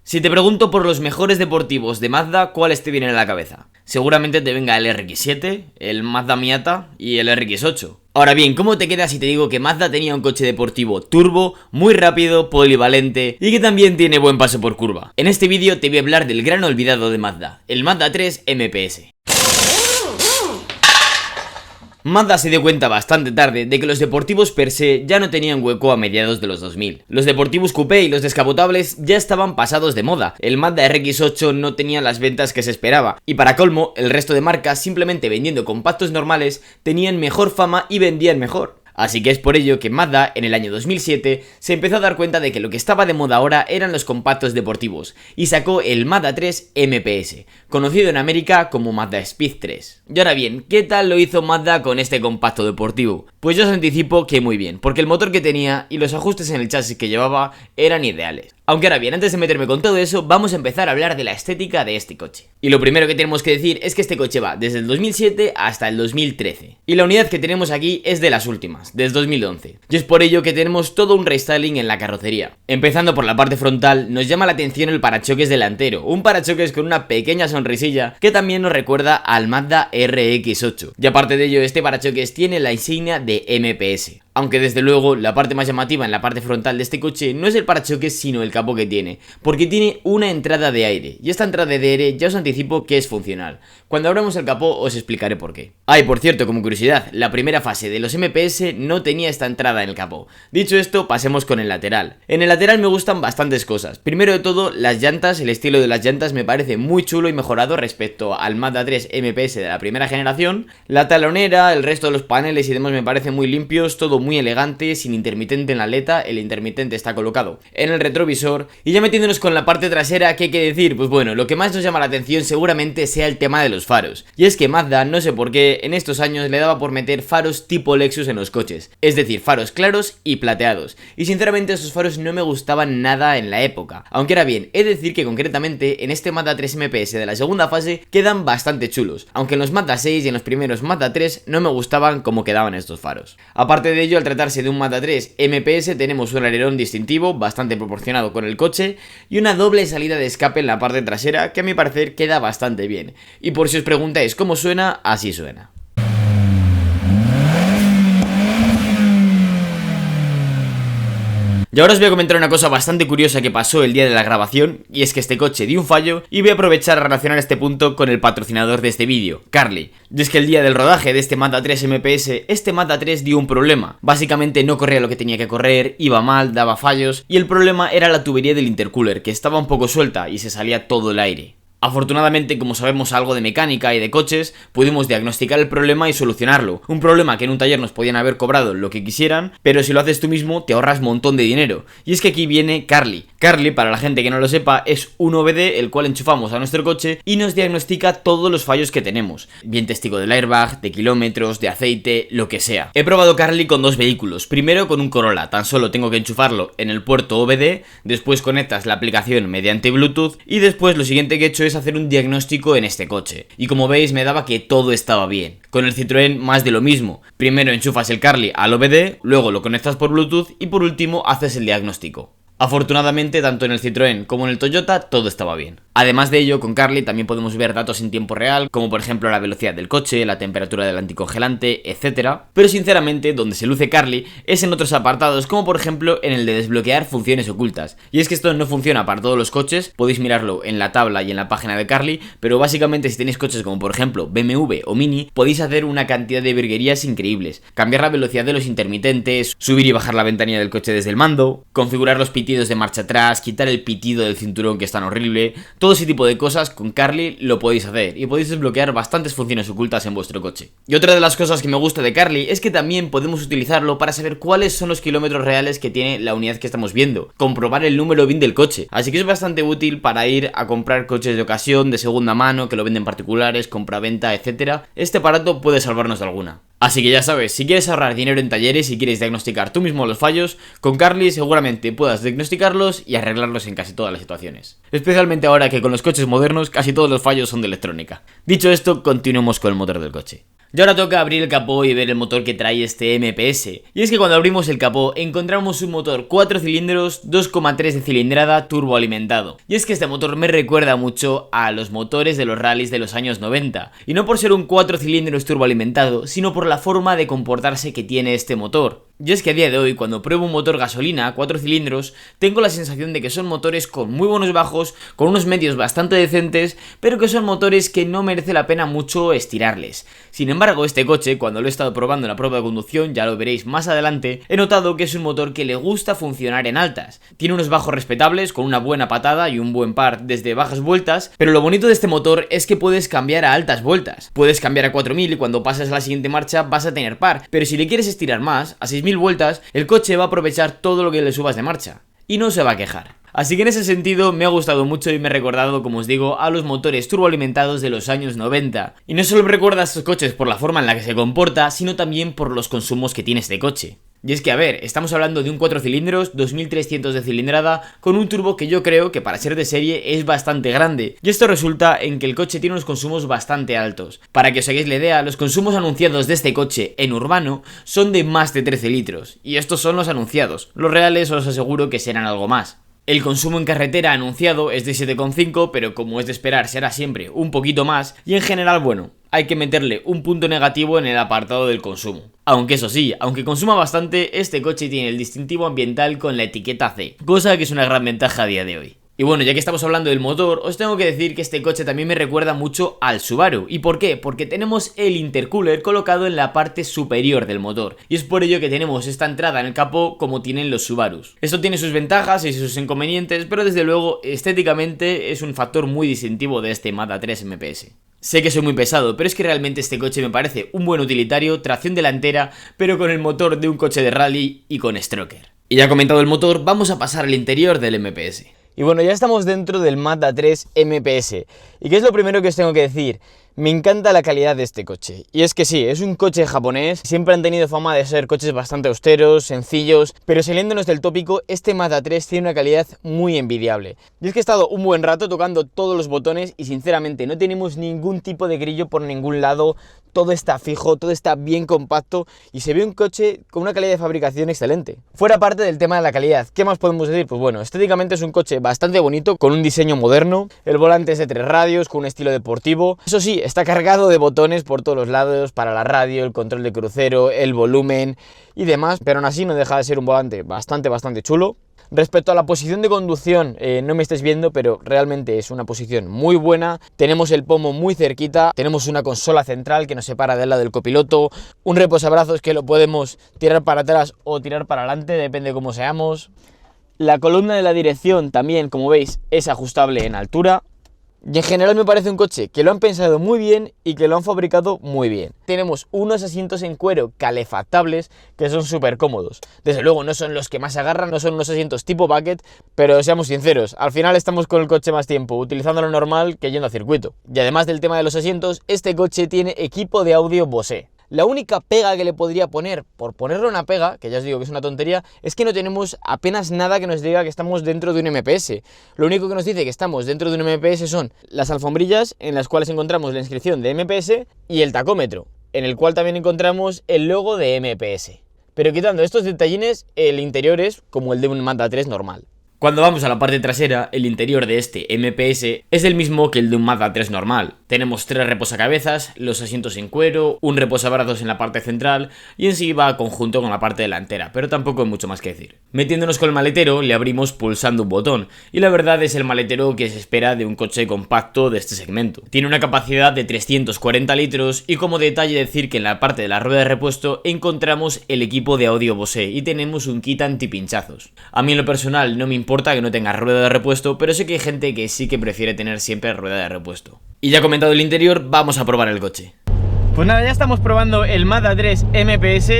Si te pregunto por los mejores deportivos de Mazda, ¿cuáles te vienen a la cabeza? Seguramente te venga el RX-7, el Mazda Miata y el RX-8. Ahora bien, ¿cómo te queda si te digo que Mazda tenía un coche deportivo turbo, muy rápido, polivalente y que también tiene buen paso por curva? En este vídeo te voy a hablar del gran olvidado de Mazda, el Mazda 3 MPS. Mazda se dio cuenta bastante tarde de que los deportivos per se ya no tenían hueco a mediados de los 2000. Los deportivos coupé y los descapotables ya estaban pasados de moda. El Mazda RX-8 no tenía las ventas que se esperaba y para colmo, el resto de marcas simplemente vendiendo compactos normales tenían mejor fama y vendían mejor. Así que es por ello que Mazda, en el año 2007, se empezó a dar cuenta de que lo que estaba de moda ahora eran los compactos deportivos, y sacó el Mazda 3 MPS, conocido en América como Mazda Speed 3. Y ahora bien, ¿qué tal lo hizo Mazda con este compacto deportivo? Pues yo os anticipo que muy bien, porque el motor que tenía y los ajustes en el chasis que llevaba eran ideales. Aunque ahora bien, antes de meterme con todo eso, vamos a empezar a hablar de la estética de este coche. Y lo primero que tenemos que decir es que este coche va desde el 2007 hasta el 2013. Y la unidad que tenemos aquí es de las últimas, desde 2011. Y es por ello que tenemos todo un restyling en la carrocería. Empezando por la parte frontal, nos llama la atención el parachoques delantero, un parachoques con una pequeña sonrisilla que también nos recuerda al Mazda RX-8. Y aparte de ello, este parachoques tiene la insignia de MPS. Aunque desde luego la parte más llamativa en la parte frontal de este coche no es el parachoques sino el capó que tiene, porque tiene una entrada de aire, y esta entrada de aire ya os anticipo que es funcional. Cuando abramos el capó os explicaré por qué. Y por cierto, como curiosidad, la primera fase de los MPS no tenía esta entrada en el capó. Dicho esto, pasemos con el lateral. En el lateral me gustan bastantes cosas. Primero de todo, las llantas, el estilo de las llantas me parece muy chulo y mejorado respecto al Mazda 3 MPS de la primera generación. La talonera, el resto de los paneles y demás me parecen muy limpios, todo muy elegante, sin intermitente en la aleta, el intermitente está colocado en el retrovisor. Y ya metiéndonos con la parte trasera, ¿qué hay que decir? Pues bueno, lo que más nos llama la atención seguramente sea el tema de los faros. Y es que Mazda, no sé por qué, en estos años le daba por meter faros tipo Lexus en los coches, es decir, faros claros y plateados. Y sinceramente esos faros no me gustaban nada en la época. Aunque era bien, he de decir que concretamente en este Mazda 3 MPS de la segunda fase quedan bastante chulos, aunque en los Mazda 6 y en los primeros Mazda 3 no me gustaban cómo quedaban estos faros. Aparte de ello, al tratarse de un Mazda 3 MPS tenemos un alerón distintivo bastante proporcionado con el coche y una doble salida de escape en la parte trasera que a mi parecer queda bastante bien. Y por si os preguntáis cómo suena, así suena. Y ahora os voy a comentar una cosa bastante curiosa que pasó el día de la grabación, y es que este coche dio un fallo y voy a aprovechar a relacionar este punto con el patrocinador de este vídeo, Carly. Y es que el día del rodaje de este Mazda 3 MPS, este Mazda 3 dio un problema. Básicamente no corría lo que tenía que correr, iba mal, daba fallos, y el problema era la tubería del intercooler, que estaba un poco suelta y se salía todo el aire. Afortunadamente, como sabemos algo de mecánica y de coches, pudimos diagnosticar el problema y solucionarlo. Un problema que en un taller nos podían haber cobrado lo que quisieran, pero si lo haces tú mismo te ahorras un montón de dinero. Y es que aquí viene Carly. Carly, para la gente que no lo sepa, es un OBD el cual enchufamos a nuestro coche y nos diagnostica todos los fallos que tenemos. Bien testigo del airbag, de kilómetros, de aceite, lo que sea. He probado Carly con dos vehículos. Primero con un Corolla, tan solo tengo que enchufarlo en el puerto OBD, después conectas la aplicación mediante Bluetooth y después lo siguiente que he hecho es hacer un diagnóstico en este coche. Y como veis me daba que todo estaba bien. Con el Citroën más de lo mismo. Primero enchufas el Carly al OBD, luego lo conectas por Bluetooth y por último haces el diagnóstico. Afortunadamente, tanto en el Citroën como en el Toyota todo estaba bien. Además de ello, con Carly también podemos ver datos en tiempo real, como por ejemplo la velocidad del coche, la temperatura del anticongelante, etc. Pero sinceramente, donde se luce Carly es en otros apartados, como por ejemplo en el de desbloquear funciones ocultas. Y es que esto no funciona para todos los coches, podéis mirarlo en la tabla y en la página de Carly, pero básicamente si tenéis coches como por ejemplo BMW o Mini, podéis hacer una cantidad de virguerías increíbles. Cambiar la velocidad de los intermitentes, subir y bajar la ventanilla del coche desde el mando, configurar los pitidos de marcha atrás, quitar el pitido del cinturón que es tan horrible. Todo ese tipo de cosas con Carly lo podéis hacer y podéis desbloquear bastantes funciones ocultas en vuestro coche. Y otra de las cosas que me gusta de Carly es que también podemos utilizarlo para saber cuáles son los kilómetros reales que tiene la unidad que estamos viendo, comprobar el número VIN del coche, así que es bastante útil para ir a comprar coches de ocasión, de segunda mano, que lo venden particulares, compra-venta, etc. Este aparato puede salvarnos de alguna. Así que ya sabes, si quieres ahorrar dinero en talleres y quieres diagnosticar tú mismo los fallos, con Carly seguramente puedas diagnosticarlos y arreglarlos en casi todas las situaciones. Especialmente ahora que con los coches modernos casi todos los fallos son de electrónica. Dicho esto, continuemos con el motor del coche. Y ahora toca abrir el capó y ver el motor que trae este MPS. Y es que cuando abrimos el capó encontramos un motor 4 cilindros, 2,3 de cilindrada turboalimentado. Y es que este motor me recuerda mucho a los motores de los rallies de los años 90. Y no por ser un 4 cilindros turboalimentado, sino por la forma de comportarse que tiene este motor. Y es que a día de hoy, cuando pruebo un motor gasolina 4 cilindros, tengo la sensación de que son motores con muy buenos bajos, con unos medios bastante decentes, pero que son motores que no merece la pena mucho estirarles. Sin embargo, este coche, cuando lo he estado probando en la prueba de conducción, ya lo veréis más adelante, he notado que es un motor que le gusta funcionar en altas. Tiene unos bajos respetables, con una buena patada y un buen par desde bajas vueltas, pero lo bonito de este motor es que puedes cambiar a altas vueltas. Puedes cambiar a 4000 y cuando pasas a la siguiente marcha vas a tener par, pero si le quieres estirar más, a 6000 vueltas, el coche va a aprovechar todo lo que le subas de marcha y no se va a quejar. Así que en ese sentido me ha gustado mucho y me ha recordado, como os digo, a los motores turboalimentados de los años 90. Y no solo me recuerda a estos coches por la forma en la que se comporta, sino también por los consumos que tiene este coche. Y es que, a ver, estamos hablando de un 4 cilindros, 2300 de cilindrada, con un turbo que yo creo que para ser de serie es bastante grande. Y esto resulta en que el coche tiene unos consumos bastante altos. Para que os hagáis la idea, los consumos anunciados de este coche en urbano son de más de 13 litros. Y estos son los anunciados. Los reales os aseguro que serán algo más. El consumo en carretera anunciado es de 7,5, pero como es de esperar será siempre un poquito más, y en general, bueno, hay que meterle un punto negativo en el apartado del consumo. Aunque eso sí, aunque consuma bastante, este coche tiene el distintivo ambiental con la etiqueta C, cosa que es una gran ventaja a día de hoy. Y bueno, ya que estamos hablando del motor, os tengo que decir que este coche también me recuerda mucho al Subaru. ¿Y por qué? Porque tenemos el intercooler colocado en la parte superior del motor. Y es por ello que tenemos esta entrada en el capó como tienen los Subarus. Esto tiene sus ventajas y sus inconvenientes, pero desde luego estéticamente es un factor muy distintivo de este Mazda 3 MPS. Sé que soy muy pesado, pero es que realmente este coche me parece un buen utilitario, tracción delantera, pero con el motor de un coche de rally y con stroker. Y ya comentado el motor, vamos a pasar al interior del MPS. Y bueno, ya estamos dentro del Mazda 3 MPS. ¿Y qué es lo primero que os tengo que decir? Me encanta la calidad de este coche. Y es que sí, es un coche japonés. Siempre han tenido fama de ser coches bastante austeros, sencillos. Pero saliéndonos del tópico, este Mazda 3 tiene una calidad muy envidiable. Y es que he estado un buen rato tocando todos los botones y sinceramente no tenemos ningún tipo de grillo por ningún lado. Todo está fijo, todo está bien compacto y se ve un coche con una calidad de fabricación excelente. Fuera parte del tema de la calidad, ¿qué más podemos decir? Pues bueno, estéticamente es un coche bastante bonito, con un diseño moderno. El volante es de 3 radios, con un estilo deportivo. Eso sí, está cargado de botones por todos los lados, para la radio, el control de crucero, el volumen y demás, pero aún así no deja de ser un volante bastante chulo. Respecto a la posición de conducción, no me estáis viendo, pero realmente es una posición muy buena. Tenemos el pomo muy cerquita, tenemos una consola central que nos separa del lado del copiloto, un reposabrazos que lo podemos tirar para atrás o tirar para adelante, depende de cómo seamos. La columna de la dirección también, como veis, es ajustable en altura. Y en general me parece un coche que lo han pensado muy bien y que lo han fabricado muy bien. Tenemos unos asientos en cuero calefactables que son súper cómodos. Desde luego no son los que más agarran, no son unos asientos tipo bucket, pero seamos sinceros, al final estamos con el coche más tiempo utilizándolo normal que yendo a circuito. Y además del tema de los asientos, este coche tiene equipo de audio Bose. La única pega que le podría poner, por ponerle una pega, que ya os digo que es una tontería, es que no tenemos apenas nada que nos diga que estamos dentro de un MPS. Lo único que nos dice que estamos dentro de un MPS son las alfombrillas en las cuales encontramos la inscripción de MPS y el tacómetro, en el cual también encontramos el logo de MPS. Pero quitando estos detallines, el interior es como el de un Mazda 3 normal. Cuando vamos a la parte trasera, el interior de este MPS es el mismo que el de un Mazda 3 normal. Tenemos 3 reposacabezas, los asientos en cuero, un reposabrazos en la parte central y en sí va a conjunto con la parte delantera, pero tampoco hay mucho más que decir. Metiéndonos con el maletero, le abrimos pulsando un botón y la verdad es el maletero que se espera de un coche compacto de este segmento. Tiene una capacidad de 340 litros y como detalle decir que en la parte de la rueda de repuesto encontramos el equipo de audio Bose y tenemos un kit antipinchazos. A mí en lo personal no me importa que no tenga rueda de repuesto, pero sé que hay gente que sí que prefiere tener siempre rueda de repuesto. Y ya comentado el interior, vamos a probar el coche. Pues nada, ya estamos probando el Mazda 3 MPS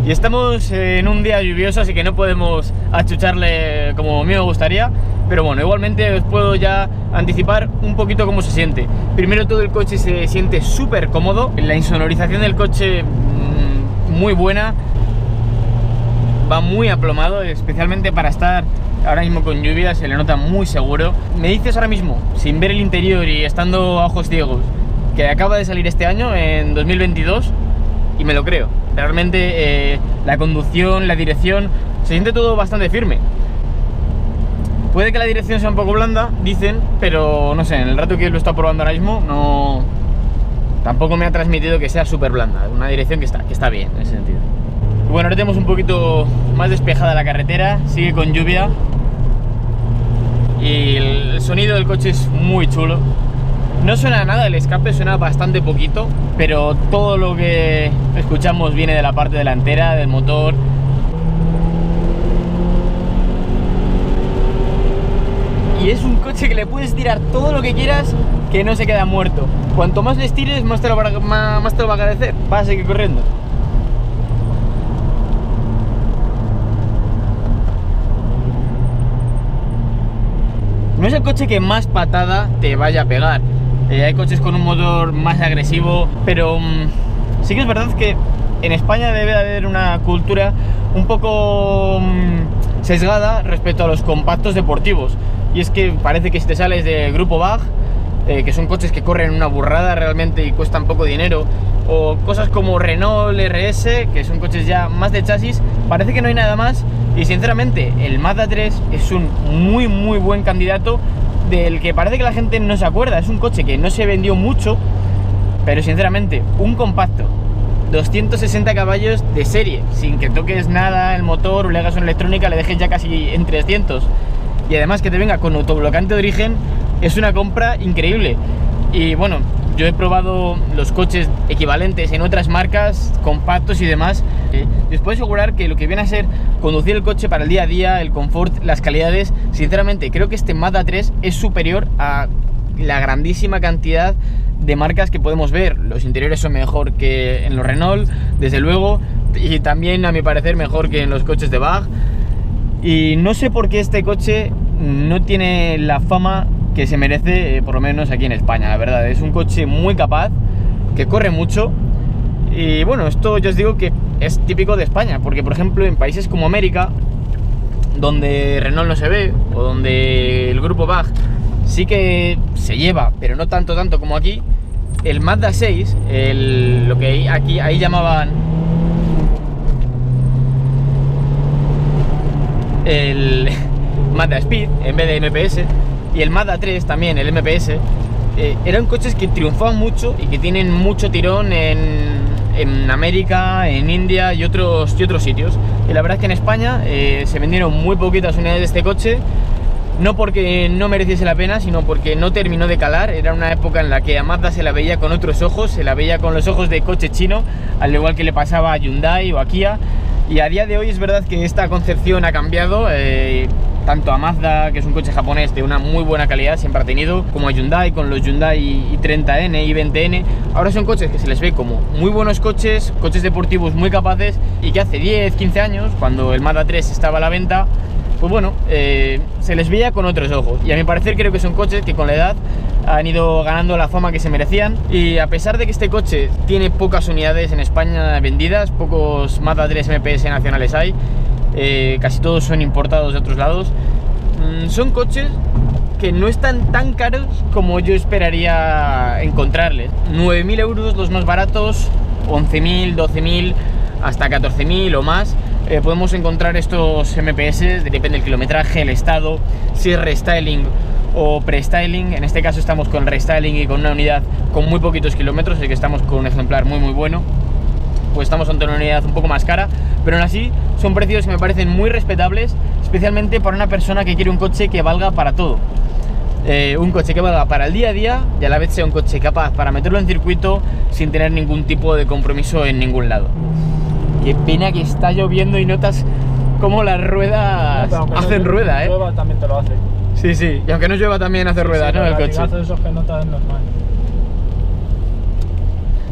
y estamos en un día lluvioso, así que no podemos achucharle como a mí me gustaría, pero bueno, igualmente os puedo ya anticipar un poquito cómo se siente. Primero, todo el coche se siente súper cómodo, la insonorización del coche muy buena, va muy aplomado, especialmente para estar ahora mismo con lluvia, se le nota muy seguro. Me dices ahora mismo, sin ver el interior y estando a ojos ciegos, que acaba de salir este año, en 2022, y me lo creo. Realmente la conducción, la dirección, se siente todo bastante firme. Puede que la dirección sea un poco blanda, dicen, pero no sé, en el rato que lo he estado probando ahora mismo, no, tampoco me ha transmitido que sea súper blanda. Una dirección que está bien en ese sentido. Y bueno, ahora tenemos un poquito más despejada la carretera, sigue con lluvia y el sonido del coche es muy chulo. No suena nada el escape, suena bastante poquito, pero todo lo que escuchamos viene de la parte delantera, del motor. Y es un coche que le puedes tirar todo lo que quieras, que no se queda muerto. Cuanto más le tires, más te lo va a agradecer. Va a seguir corriendo. No es el coche que más patada te vaya a pegar. Hay coches con un motor más agresivo, pero sí que es verdad que en España debe de haber una cultura un poco sesgada respecto a los compactos deportivos. Y es que parece que si te sales del grupo BAG, que son coches que corren una burrada realmente y cuestan poco dinero, o cosas como Renault RS, que son coches ya más de chasis, parece que no hay nada más. Y sinceramente el Mazda 3 es un muy buen candidato, del que parece que la gente no se acuerda. Es un coche que no se vendió mucho, pero sinceramente un compacto 260 caballos de serie, sin que toques nada el motor o le hagas una electrónica, le dejes ya casi en 300, y además que te venga con autoblocante de origen, es una compra increíble. Y bueno, yo he probado los coches equivalentes en otras marcas, compactos y demás. Les puedo asegurar que lo que viene a ser conducir el coche para el día a día, el confort, las calidades, sinceramente creo que este Mazda 3 es superior a la grandísima cantidad de marcas que podemos ver. Los interiores son mejor que en los Renault, desde luego, y también a mi parecer mejor que en los coches de BAG. Y no sé por qué este coche no tiene la fama que se merece, por lo menos aquí en España. La verdad, es un coche muy capaz, que corre mucho. Y bueno, esto yo os digo que es típico de España, porque por ejemplo en países como América, donde Renault no se ve, o donde el grupo BAG sí que se lleva, pero no tanto como aquí, el Mazda 6, lo que ahí llamaban el Mazda Speed en vez de MPS, y el Mazda 3 también, el MPS, eran coches que triunfaban mucho y que tienen mucho tirón en América, en India y otros sitios. Y la verdad es que en España se vendieron muy poquitas unidades de este coche, no porque no mereciese la pena, sino porque no terminó de calar. Era una época en la que a Mazda se la veía con otros ojos, se la veía con los ojos de coche chino, al igual que le pasaba a Hyundai o a Kia. Y a día de hoy es verdad que esta concepción ha cambiado, tanto a Mazda, que es un coche japonés de una muy buena calidad, siempre ha tenido, como a Hyundai, con los Hyundai i30N, i20N. Ahora son coches que se les ve como muy buenos coches deportivos muy capaces, y que hace 10, 15 años, cuando el Mazda 3 estaba a la venta, pues bueno, se les veía con otros ojos. Y a mi parecer creo que son coches que con la edad han ido ganando la fama que se merecían. Y a pesar de que este coche tiene pocas unidades en España vendidas, pocos Mazda 3 MPS nacionales hay, casi todos son importados de otros lados, son coches que no están tan caros como yo esperaría encontrarles. 9.000 euros los más baratos, 11.000, 12.000, hasta 14.000 o más. Podemos encontrar estos MPS, depende del kilometraje, el estado, si es restyling o prestyling. En este caso estamos con restyling y con una unidad con muy poquitos kilómetros, así que estamos con un ejemplar muy bueno. Pues estamos ante una unidad un poco más cara, pero aún así son precios que me parecen muy respetables, especialmente para una persona que quiere un coche que valga para todo. Un coche que valga para el día a día y a la vez sea un coche capaz para meterlo en circuito sin tener ningún tipo de compromiso en ningún lado. Qué pena que está lloviendo y notas cómo las ruedas hacen rueda, Si llueva también te lo hace. Sí, y aunque no llueva también hace rueda, ¿no? El coche. De esos que notas es normal.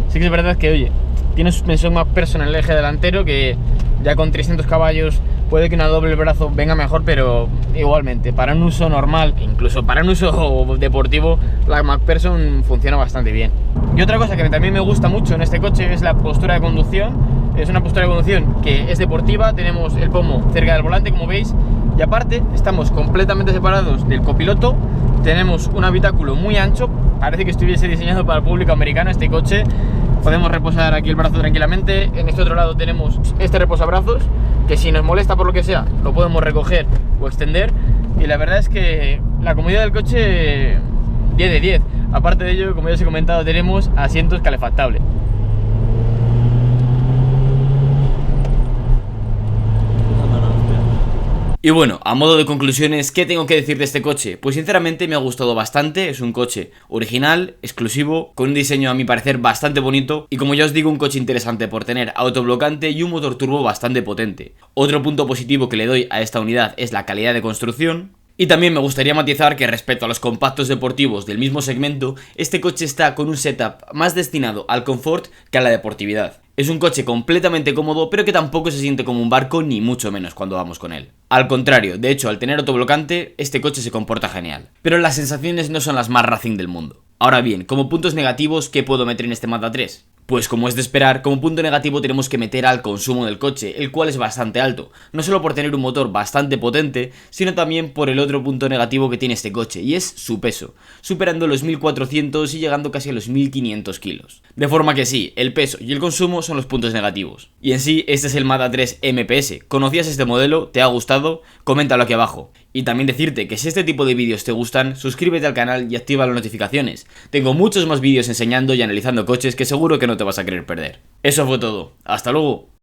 Sí que es verdad que, oye, tiene suspensión más perso en el eje delantero, que ya con 300 caballos puede que una doble brazo venga mejor, pero igualmente, para un uso normal, incluso para un uso deportivo, la MacPherson funciona bastante bien. Y otra cosa que también me gusta mucho en este coche es la postura de conducción. Es una postura de conducción que es deportiva, tenemos el pomo cerca del volante, como veis, Y aparte, estamos completamente separados del copiloto. Tenemos un habitáculo muy ancho. Parece que estuviese diseñado para el público americano este coche. Podemos reposar aquí el brazo tranquilamente. En este otro lado tenemos este reposabrazos, que si nos molesta por lo que sea, lo podemos recoger o extender. Y la verdad es que la comodidad del coche, 10 de 10. Aparte de ello, como ya os he comentado, tenemos asientos calefactables. Y bueno, a modo de conclusiones, ¿qué tengo que decir de este coche? Pues sinceramente me ha gustado bastante, es un coche original, exclusivo, con un diseño a mi parecer bastante bonito y como ya os digo, un coche interesante por tener autoblocante y un motor turbo bastante potente. Otro punto positivo que le doy a esta unidad es la calidad de construcción. Y también me gustaría matizar que respecto a los compactos deportivos del mismo segmento, este coche está con un setup más destinado al confort que a la deportividad. Es un coche completamente cómodo, pero que tampoco se siente como un barco, ni mucho menos cuando vamos con él. Al contrario, de hecho, al tener autoblocante, este coche se comporta genial. Pero las sensaciones no son las más racing del mundo. Ahora bien, como puntos negativos, ¿qué puedo meter en este Mazda 3? Pues como es de esperar, como punto negativo tenemos que meter al consumo del coche, el cual es bastante alto, no solo por tener un motor bastante potente, sino también por el otro punto negativo que tiene este coche, y es su peso, superando los 1400 y llegando casi a los 1500 kilos. De forma que sí, el peso y el consumo son los puntos negativos. Y en sí, este es el Mazda 3 MPS. ¿Conocías este modelo? ¿Te ha gustado? Coméntalo aquí abajo. Y también decirte que si este tipo de vídeos te gustan, suscríbete al canal y activa las notificaciones. Tengo muchos más vídeos enseñando y analizando coches que seguro que no te vas a querer perder. Eso fue todo. ¡Hasta luego!